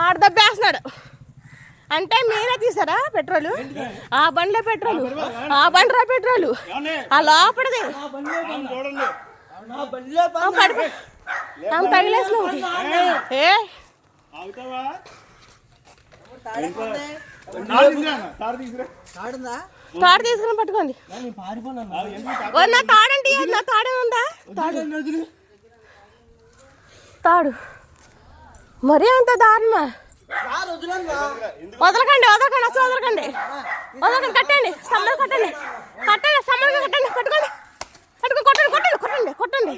ఆడ దబ్బేస్తున్నాడు అంటే మీరే తీసారా పెట్రోల్? ఆ బండ్లే పెట్రోల్, ఆ బండిరా పెట్రోల్, ఆ లోపలిది తగిలేసిన తాడు తీసుకుని పట్టుకోండి. నా తాడండి, నా తాడే ఉందా? తాడు మరీ అంత దారుణమా? వదలకండి, వదలకండి, అసలు వదలకండి, వదలకండి. కట్టండి, సమ్మలు కట్టండి, కట్టండి, సమ్మలు కట్టండి, పట్టుకోండి, పట్టుకోండి, కొట్టండి, కొట్టండి, కొట్టండి, కొట్టండి,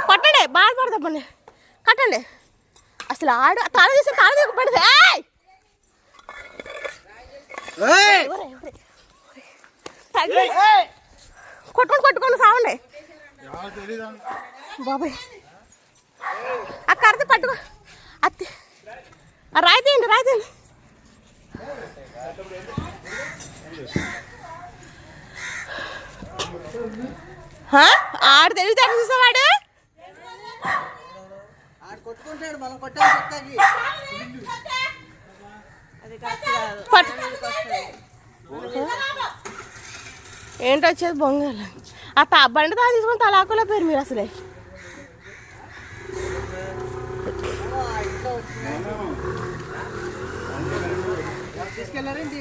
కొట్టండి, బాధపడతాపండి, కట్టండి. అసలు ఆడు తాళ తీసి తాళ తీసి కొట్టుకొని కొట్టుకొని సావండి బాబాయ్. ఆ కర్రతో పట్టుకో, అత్తి రాయితీయండి, రాయితీయండి. ఆడు తెలివితే చూసేవాడు ఏంటి వచ్చేది బొంగలు. ఆ బండి తా తీసుకొని తలాకులో పేరు మీరు అసలే. తీసుకెళ్ళారేంటి?